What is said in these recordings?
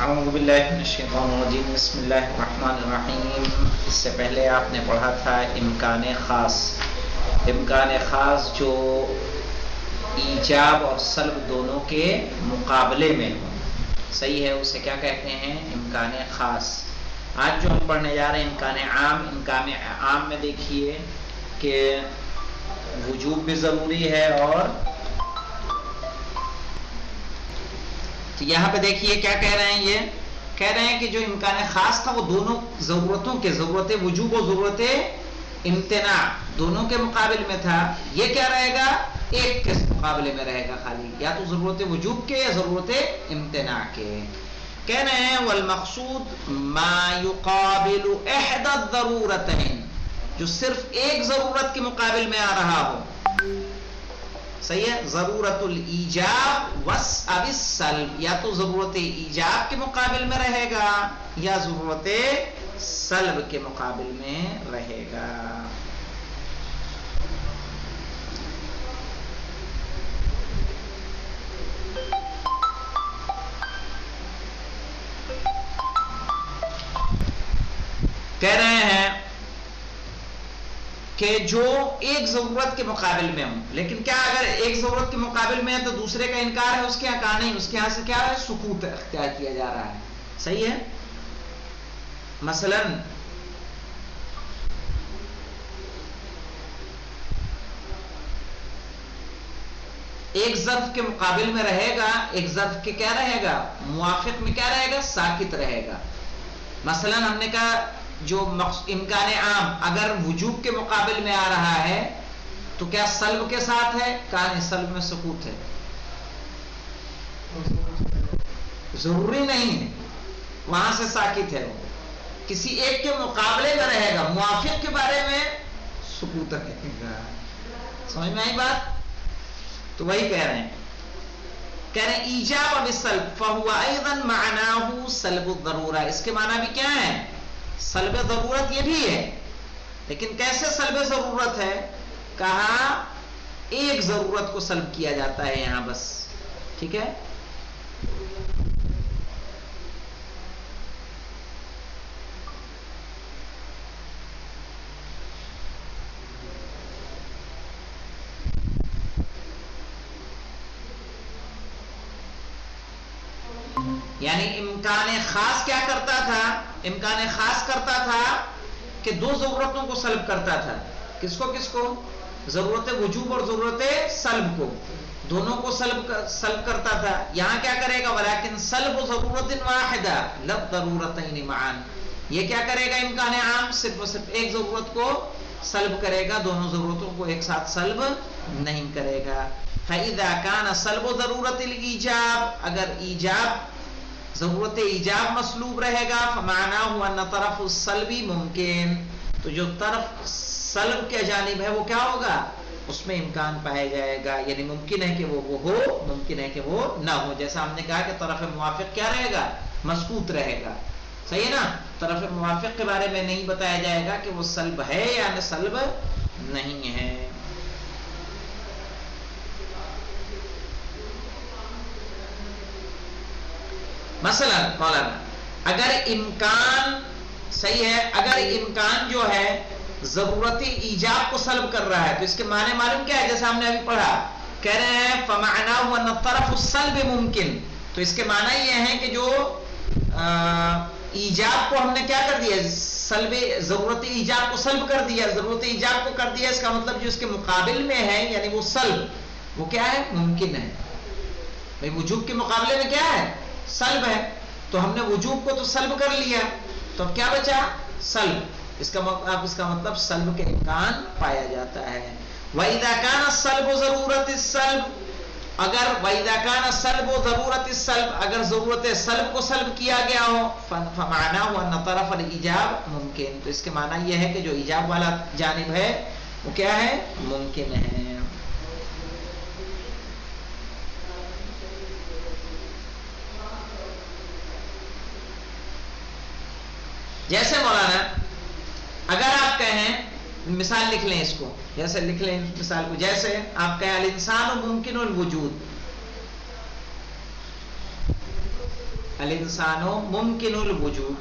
اعوذ باللہ من الشیطان الرجیم بسم اللہ الرحمن الرحیم. اس سے پہلے آپ نے پڑھا تھا امکان خاص. امکان خاص جو ایجاب اور سلب دونوں کے مقابلے میں ہو. صحیح ہے، اسے کیا کہتے ہیں؟ امکان خاص. آج جو ہم پڑھنے جا رہے ہیں امکان عام. امکان عام میں دیکھیے کہ وجوب بھی ضروری ہے اور تو یہاں پہ دیکھیے کیا کہہ رہے ہیں. یہ کہہ رہے ہیں کہ جو امکان خاص تھا وہ دونوں ضرورتوں کے، ضرورت وجوب اور ضرورت امتناع دونوں کے مقابل میں تھا. یہ کیا رہے گا؟ ایک کے مقابلے میں رہے گا، خالی یا تو ضرورت وجوب کے یا ضرورت امتناع کے. کہہ رہے ہیں والمقصود ما يقابل احدى الضرورتين، جو صرف ایک ضرورت کے مقابل میں آ رہا ہو. صحیح ہے، ضرورت الایجاب او السلب، یا تو ضرورت ایجاب کے مقابل میں رہے گا یا ضرورت سلب کے مقابل میں رہے گا. کہہ رہے ہیں کہ جو ایک ضرورت کے مقابل میں ہوں، لیکن کیا اگر ایک ضرورت کے مقابل میں ہے تو دوسرے کا انکار ہے، اس کے یہاں کہا نہیں، اس کے یہاں سے کیا ہے؟ سکوت اختیار کیا جا رہا ہے. صحیح ہے. مثلا ایک ظرف کے مقابل میں رہے گا، ایک ظرف کے کیا رہے گا؟ موافق میں کیا رہے گا؟ ساکت رہے گا. مثلا ہم نے کہا جو امکان عام اگر وجوب کے مقابل میں آ رہا ہے تو کیا سلب کے ساتھ ہے؟ کہا نہیں، سلب میں سکوت ہے. ضروری نہیں ہے، وہاں سے ساکت ہے. وہ کسی ایک کے مقابلے میں رہے گا، موافق کے بارے میں سکوت رہے گا. سمجھ میں آئی بات؟ تو وہی کہہ رہے ہیں. کہہ رہے ہیں ایجاب اب سلب فہو ایضا معناہ سلب الضرورہ. اس کے معنی بھی کیا ہے؟ سلب ضرورت. یہ بھی ہے، لیکن کیسے سلب ضرورت ہے؟ کہا ایک ضرورت کو سلب کیا جاتا ہے یہاں بس. ٹھیک ہے. یعنی امکان خاص کیا کرتا تھا؟ امکان خاص کرتا تھا کہ دو ضرورتوں کو سلب کرتا تھا. کس کو کس کو؟ ضرورت وجوب اور ضرورت سلب کو، دونوں کو سلب کرتا تھا. یہاں کیا کرے گا؟ ولیکن سلب ضرورت واحدہ لا ضرورتین معا. یہ کیا کرے گا؟ امکان عام صرف اور صرف ایک ضرورت کو سلب کرے گا، دونوں ضرورتوں کو ایک ساتھ سلب نہیں کرے گا. فَإِذَا كَانَ سَلْبُ ضَرُورَةِ الْإِيجَابِ، اگر ایجاب ضرورت ایجاب مسلوب رہے گا، فَمَعْنَاهُ أَنَّ طَرَفُ السَّلْبِ مُمْكِن، تو جو طرف سلب کے جانب ہے وہ کیا ہوگا؟ اس میں امکان پایا جائے گا. یعنی ممکن ہے کہ وہ ہو، ممکن ہے کہ وہ نہ ہو. جیسا ہم نے کہا کہ طرف موافق کیا رہے گا؟ مسکوت رہے گا. صحیح ہے نا. طرف موافق کے بارے میں نہیں بتایا جائے گا کہ وہ سلب ہے یا سلب نہیں ہے. مثلا مولانا اگر امکان صحیح ہے، اگر امکان جو ہے ضرورت ایجاب کو سلب کر رہا ہے تو اس کے معنی معلوم کیا ہے؟ جیسا ہم نے ابھی پڑھا، کہہ رہے ہیں فَمَعْنَاهُ أَنَّ طَرَفُ السَّلْبِ مُمْكِن. تو اس کے معنی یہ ہے کہ جو ایجاب کو ہم نے کیا کر دیا؟ سلب ضرورت ایجاب کو سلب کر دیا، ضرورت ایجاب کو کر دیا. اس کا مطلب جو اس کے مقابل میں ہے یعنی وہ سلب، وہ کیا ہے؟ ممکن ہے. بھئی وجوب کے مقابلے میں کیا ہے؟ سلب ہے. تو ہم نے وجوب کو تو سلب کر لیا، تو اب کیا بچا؟ سلب. اس کا مطلب سلب کے امکان پایا جاتا ہے. وَإِذَا كَانَ السَّلْبُ ضَرُورَةِ السَّلْبِ، اگر وَإِذَا كَانَ السَّلْبُ ضَرُورَةِ السَّلْبِ، اگر ضرورت سلب کو سلب کیا گیا ہو، فَمَعْنَاهُ أَنَّ طَرَفَ الْإِيجَابِ مُمْكِن، تو اس کے معنی یہ ہے کہ جو ایجاب والا جانب ہے وہ کیا ہے؟ ممکن ہے. جیسے مولانا اگر آپ کہیں، مثال لکھ لیں اس کو، جیسے لکھ لیں مثال کو، جیسے آپ کہیں الانسان ممکن الوجود، الانسانو ممکن الوجود.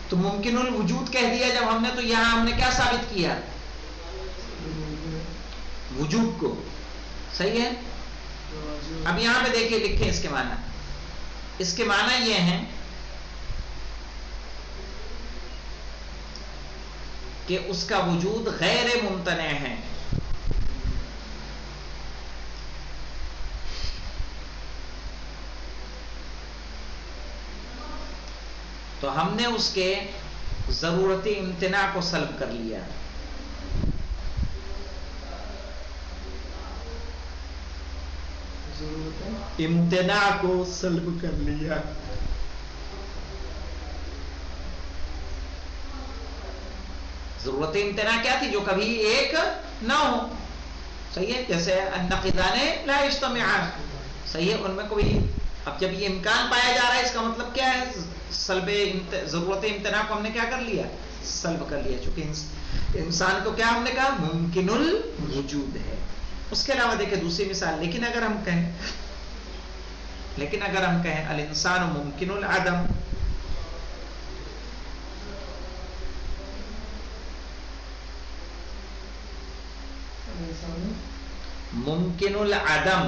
تو ممکن الوجود کہہ دیا جب ہم نے، تو یہاں ہم نے کیا ثابت کیا؟ وجود کو. صحیح ہے. اب یہاں پہ دیکھیے، لکھیں اس کے معنی. اس کے معنی یہ ہیں کہ اس کا وجود غیر ممتنع ہے. تو ہم نے اس کے ضرورت امتناع کو سلب کر لیا. امتناع کو سلب کر لیا. ضرورت امتناع کیا تھی؟ جو کبھی ایک نہ ہو. صحیح ہے. جیسے النقیضان لا یجتمعان. صحیح ہے. ان میں کوئی، اب جب یہ امکان پایا جا رہا ہے، اس کا مطلب کیا ہے؟ سلب ضرورت امتناع کو ہم نے کیا کر لیا؟ سلب کر لیا. چونکہ انسان کو کیا ہم نے کہا؟ ممکن الوجود ہے. اس کے علاوہ دیکھیں دوسری مثال. لیکن اگر ہم کہیں الانسان ممکن العدم، ممکن العدم،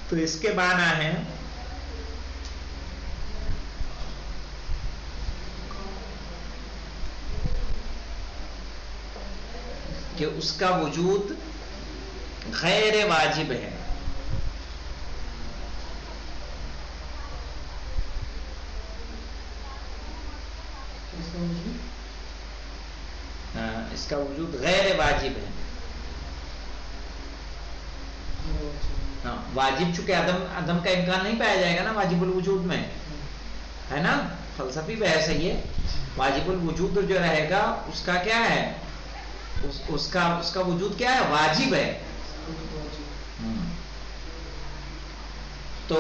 تو اس کے معنی ہے کہ اس کا وجود غیر واجب ہے. اس کا وجود غیر واجب ہے. ہاں، واجب چونکہ عدم کا امکان نہیں پایا جائے گا نا واجب الوجود میں، ہے نا. فلسفی بحث ہے یہ. واجب الوجود جو رہے گا اس کا کیا ہے؟ اس کا وجود کیا ہے؟ واجب ہے. تو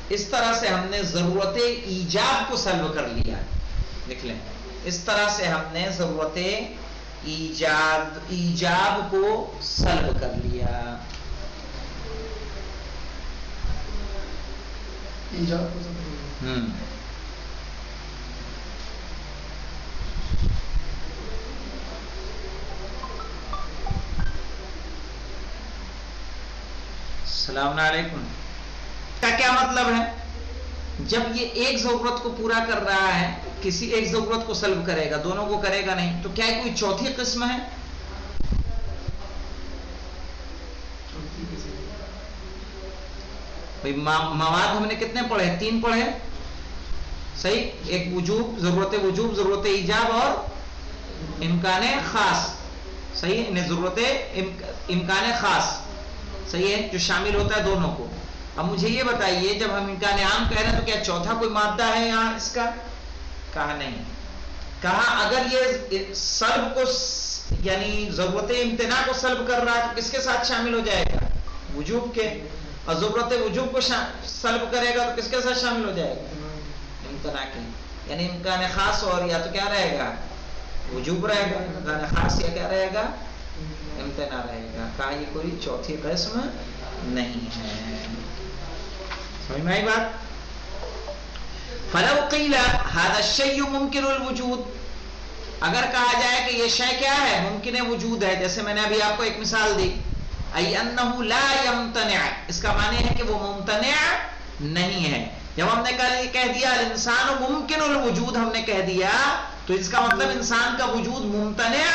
اس طرح سے ہم نے ضرورت ایجاب کو سلب کر لیا. لکھ لیں، اس طرح سے ہم نے ضرورت ایجاب کو سلب کر لیا. ایجاب کو سلب. السلام علیکم. کا کیا مطلب ہے؟ جب یہ ایک ضرورت کو پورا کر رہا ہے، کسی ایک ضرورت کو سلب کرے گا، دونوں کو کرے گا نہیں، تو کیا کوئی چوتھی قسم ہے؟ بھئی مواد ہم نے کتنے پڑھے؟ 3 پڑھے. صحیح. ایک وجوب، ضرورت ایجاب اور امکان خاص. صحیح. انہیں ضرورت امکان خاص، صحیح ہے، جو شامل ہوتا ہے دونوں کو. اب مجھے یہ بتائیے، جب ہم امکان عام کہہ رہے ہیں تو کیا چوتھا کوئی مادہ ہے یہاں اس کا؟ کہا نہیں. کہا اگر یہ سلب کو، یعنی ضرورت امتناع کو سلب کر رہا ہے تو کس کے ساتھ شامل ہو جائے گا؟ وجوب کے. اور ضرورت وجوب کو سلب کرے گا تو کس کے ساتھ شامل ہو جائے گا؟ امتناع کے. یعنی امکان خاص، اور یا تو کیا رہے گا؟ وجوب رہے گا. امکان خاص یا کیا رہے گا؟ امتناع رہے گا. کہا یہ کوئی چوتھی قسم نہیں ہے. سمجھ میں آئی بات؟ فلو قیل هذا الشیء ممکن الوجود، اگر کہا جائے کہ یہ شے کیا ہے؟ ممکن وجود ہے. جیسے میں نے ابھی آپ کو ایک مثال دی، ای انہ لا یمتنع، اس کا معنی ہے کہ وہ ممتنع نہیں ہے. جب ہم نے کہہ دیا الانسان ممکن الوجود، ہم نے کہہ دیا تو اس کا مطلب انسان کا وجود ممتنع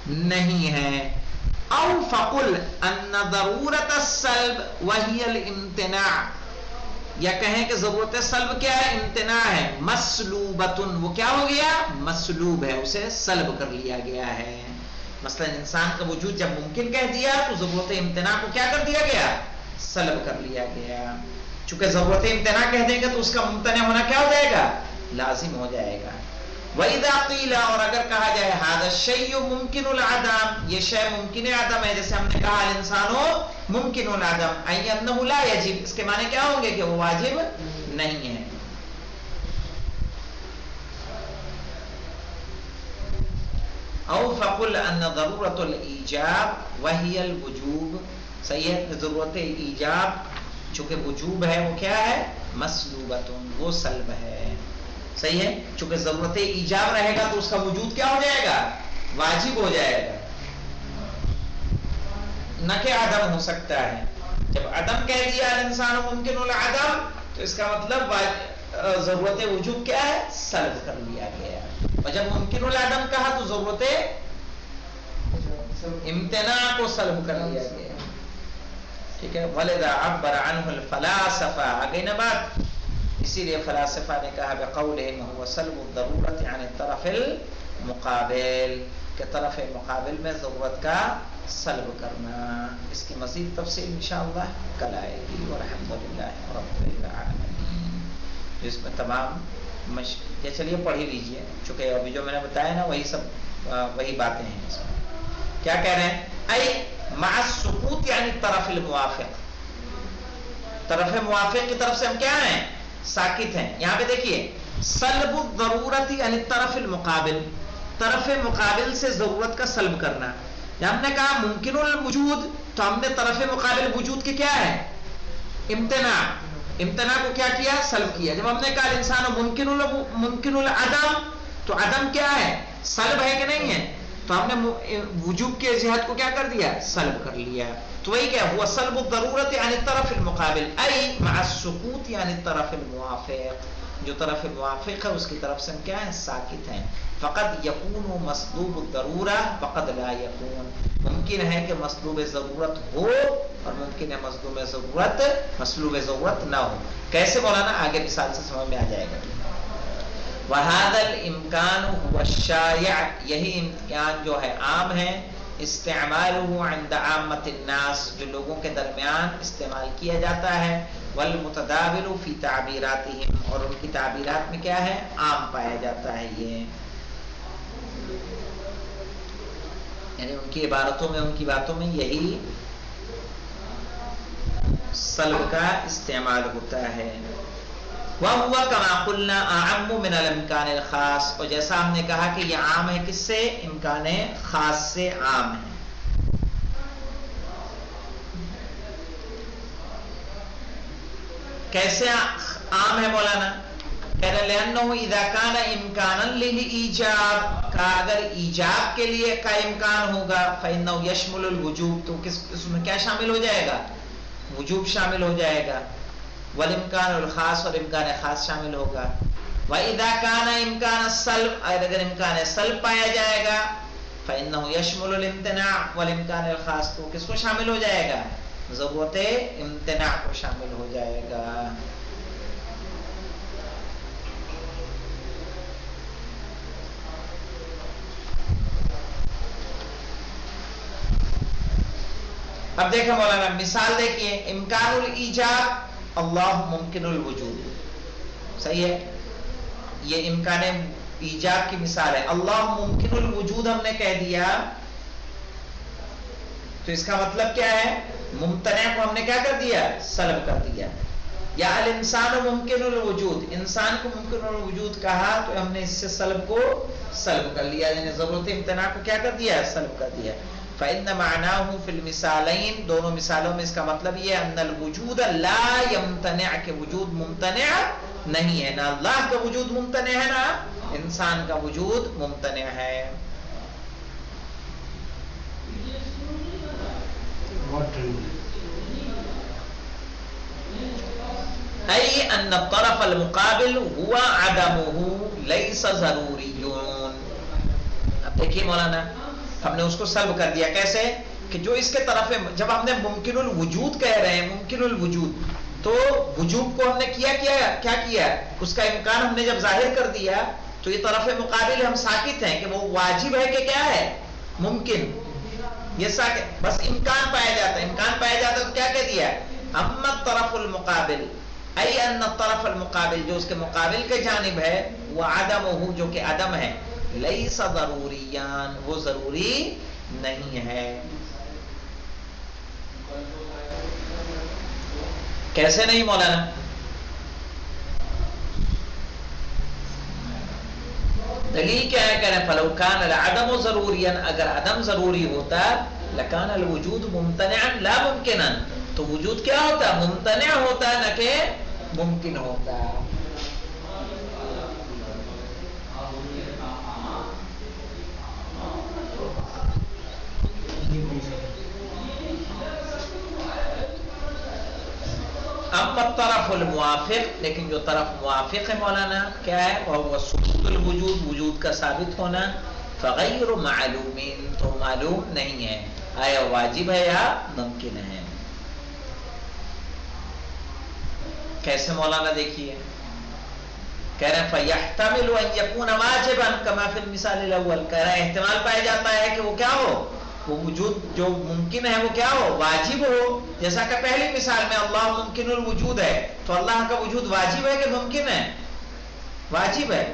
نہیں ہے. او فقل ان ضرورت السلب وہی الامتناع، یا کہیں کہ ضرورت سلب کیا ہے؟ امتناع ہے. مسلوبتن، وہ کیا ہو گیا؟ مسلوب ہے، اسے سلب کر لیا گیا ہے. مثلا انسان کا وجود جب ممکن کہہ دیا تو ضرورت امتناع کو کیا کر دیا گیا؟ سلب کر لیا گیا. چونکہ ضرورت امتناع کہہ دیں گے تو اس کا ممتنع ہونا کیا ہو جائے گا؟ لازم ہو جائے گا. وَإِذَا قِيلَ، اور اگر کہا جائے هَذَا الشَّيْءُ مُمْكِنُ الْعَدَمِ، یہ شے ممکن عدم ہے، جیسے ہم نے کہا الانسانو ممکن العدم، أي أنه لا يجب، اس کے معنی کیا ہوں گے؟ کہ وہ واجب نہیں ہے. او فقل ان ضرورت الایجاب وہی الوجوب. صحیح ہے، ضرورت ایجاب چونکہ وجوب ہے وہ کیا ہے؟ مسلوبۃ، وہ سلب ہے. صحیح ہے، چونکہ ضرورت ایجاب رہے گا تو اس کا وجود کیا ہو جائے گا؟ واجب ہو جائے گا، نہ کہ عدم ہو سکتا ہے. جب عدم کہہ دیا انسان ممکن العدم تو اس کا مطلب ضرورت وجوب کیا ہے؟ سلب کر لیا گیا. اور جب ممکن العدم کہا تو ضرورت امتناع کو سلب کر لیا گیا. ٹھیک ہے. وَلِذَا عَبَّرَ عَنْهُ الْفَلَاسِفَةُ آگئی نا بات. اسی لیے فلاسفہ نے کہا بِقَوْلِهِمْ هُوَ سَلْبُ الضَّرُورَةِ عَنِ الطَّرَفِ الْمُقَابِلِ، کہ طرف مقابل میں ضرورت کا سلب کرنا. اس کی مزید تفصیل انشاءاللہ کل آئے گی. والحمدللہ رب العالمین. اس میں تمام یہ چلیے پڑھ ہی لیجیے، چونکہ ابھی جو میں نے بتایا نا وہی سب وہی باتیں ہیں. اس میں کیا کہہ رہے ہیں؟ اے مع السکوت یعنی طرف الموافق، طرف موافق کی طرف سے ہم کیا ہیں؟ ساکت ہیں. یہاں پہ دیکھیے سلب الضرورت یعنی طرف المقابل، طرف مقابل سے ضرورت کا سلب کرنا. جب ہم نے کہا ممکن الوجود تو ہم نے طرف مقابل وجود کے کیا ہے؟ امتناع. امتناع کو کیا کیا؟ سلب کیا. جب ہم نے کہا انسان ممکن العدم تو عدم کیا ہے؟ سلب ہے کہ نہیں ہے؟ تو ہم نے وجوب کے جہت کو کیا کر دیا؟ سلب کر لیا. تو وہی کیا ہوا؟ سلب الضرورت یعنی طرف المقابل ای مع السکوت یعنی طرف الموافق، جو طرف موافق ہے اس کی طرف سے ہم کیا ہیں؟ ساکت ہیں. فقط یکون مطلوب الضرورہ فقط لا یکون، ممکن ہے کہ مطلوب ضرورت ہو اور ممکن ہے مطلوب ضرورت نہ ہو. کیسے مولانا؟ آگے مثال سے سمجھ میں آ جائے گا. وَهَذَا الْإِمْكَانُ هُوَ الشَّائِعُ، یہی امکان جو ہے عام ہے. استعمالُهُ عند عامة الناس، جو لوگوں کے درمیان استعمال کیا جاتا ہے. والمتداول فی تعبیراتہم، اور ان کی تعبیرات میں کیا ہے؟ عام پایا جاتا ہے. یہ یعنی ان کی عبارتوں میں، ان کی باتوں میں یہی سلب کا استعمال ہوتا ہے. وَهُوَ كَمَا قُلْنَا أَعَمُّ مِنَ الْإِمْكَانِ الْخَاصِ، اور جیسا ہم نے کہا کہ یہ عام ہے کس سے؟ امکان خاص سے عام ہے. کیسے عام ہے مولانا؟ کہہ رہے لِأَنَّهُ إِذَا كَانَ إِمْكَانًا لِلْإِيجَابِ، کا اگر ایجاب کے لیے کا امکان ہوگا فَإِنَّهُ يَشْمُلُ الْوُجُوبِ، تو اس میں کیا شامل ہو جائے گا؟ وجوب شامل ہو جائے گا. والامکان الخاص، اور امکان خاص شامل ہوگا. وَإِذَا كَانَ إِمْكَانَ السَّلْبِ، اگر امکان سلب پایا جائے گا فَإِنَّهُ يَشْمُلُ الْإِمْتِنَاعَ وَالْإِمْكَانِ الْخَاص، تو کس کو شامل ہو جائے گا؟ ضرورت امتناع کو شامل ہو جائے گا. اب دیکھیں مولانا مثال دیکھیے. امکان الایجاب اللہ ممکن الوجود. صحیح ہے، یہ امکان ایجاب کی مثال ہے. اللہ ممکن الوجود ہم نے کہہ دیا تو اس کا مطلب کیا ہے؟ ممتنع کو ہم نے کیا کر دیا؟ سلب کر دیا. یا الانسان ممکن الوجود، انسان کو ممکن الوجود کہا تو ہم نے اس سے سلب کو سلب کر لیا، یعنی ضرورت امتناع کو کیا کر دیا؟ سلب کر دیا. فإن معناه في المثالين، دونوں مثالوں میں اس کا مطلب یہ ان الوجود لا يمتنع، کہ وجود ممتنع نہیں ہے. نہ اللہ کا وجود ممتنع ہے نہ انسان کا وجود ممتنع ہے. أي أن الطرف المقابل هو عدمه ليس ضروری. اب دیکھیے مولانا ہم نے اس کو سلب کر دیا. کیسے؟ کہ جو اس کے طرف ہے، جب ہم نے ممکن الوجود کہہ رہے ہیں، ممکن الوجود، تو وجود کو ہم نے کیا کیا اس کا امکان ہم نے جب ظاہر کر دیا تو یہ طرف مقابل ہم ساکت ہیں کہ وہ واجب ہے کہ کیا ہے؟ ممکن. یہ ساکت، بس امکان پایا جاتا ہے. امکان پایا جاتا ہے تو کیا کہہ دیا؟ اما الطرف المقابل ای ان الطرف المقابل، جو اس کے مقابل کے جانب ہے، وہ عدمہ، جو کہ عدم ہے، لیس ضروریان، وہ ضروری نہیں ہے. کیسے نہیں مولانا؟ دلیل کیا ہے؟ کہہ رہے ہیں فلو کان العدم ضروریا، اگر عدم ضروری ہوتا لکان الوجود ممتنعا لا ممکنا، تو وجود کیا ہوتا؟ ممتنع ہوتا، نہ کہ ممکن ہوتا. اما الطرف الموافق، لیکن جو طرف موافق ہے مولانا کیا ہے؟ وہ ثبوت الوجود، وجود کا ثابت ہونا. فغیر معلوم، تو معلوم نہیں ہے آیا واجب ہے یا ممکن ہے. کیسے مولانا؟ دیکھیے کہہ رہے ہیں فَيَحْتَمِلُ أَن يَكُونَ وَاجِبًا كَمَا فِي الْمِثَالِ الْأَوَّلِ، کہہ رہے ہیں احتمال پایا جاتا ہے کہ وہ کیا ہو؟ وہ وجود جو ممکن ہے وہ کیا ہو؟ واجب ہو. جیسا کہ پہلی مثال میں اللہ ممکن الوجود ہے، تو اللہ کا وجود واجب ہے کہ ممکن ہے؟ واجب ہے.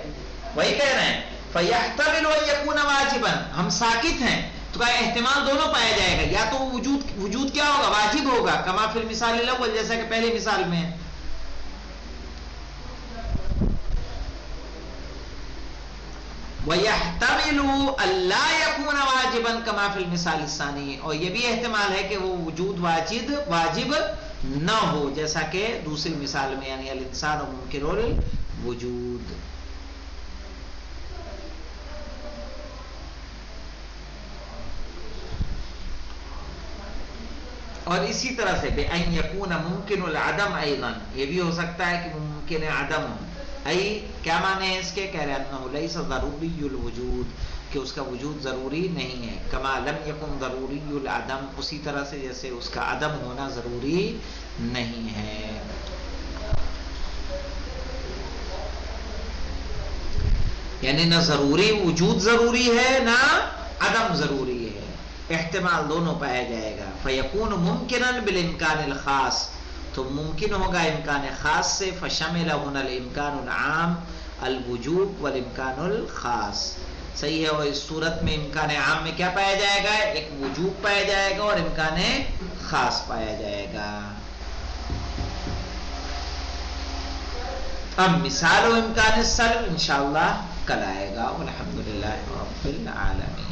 وہی کہہ رہے ہیں فَيَحْتَمِلُ أَن يَكُونَ وَاجِبًا، ہم ساکت ہیں تو کیا احتمال دونوں پایا جائے گا، یا تو وجود کیا ہوگا؟ واجب ہوگا، کما فی المثال الاول، جیسا کہ پہلی مثال میں. وَيَحْتَمِلُ أَلَّا يَكُونَ وَاجِبًا كَمَا فِي الْمِثَالِ الثَّانِي، اور یہ بھی احتمال ہے کہ وہ وجود واجب نہ ہو، جیسا کہ دوسری مثال میں، یعنی الانسان ممکن الوجود. اور اسی طرح سے بِأَن يَكُونَ مُمْكِنُ الْعَدَمْ أَيْضًا، یہ بھی ہو سکتا ہے کہ ممکن عدم ہو. کیا معنی ہے اس کے؟ کہہ رہے ہیں ليس ضروری الوجود، کہ اس کا وجود ضروری نہیں ہے. كما لم يكن ضروری العدم، اسی طرح سے جیسے اس کا عدم ہونا ضروری نہیں ہے. یعنی نہ ضروری وجود ضروری ہے، نہ عدم ضروری ہے، احتمال دونوں پایا جائے گا. فَيَكُونُ مُمْكِنًا بِالْإِمْكَانِ الْخَاصِ، تو ممکن ہوگا امکان خاص سے. فَشَمِلَ هُنَا الْإِمْكَانُ الْعَامُ الْوُجُوبُ وَالْإِمْكَانُ الْخَاصِ. صحیح ہے. اور اس صورت میں امکان عام میں کیا پایا جائے گا؟ ایک وجوب پایا جائے گا اور امکان خاص پایا جائے گا. اب مثال و امکان السلب انشاءاللہ کل آئے گا. والحمدللہ رب العالمین.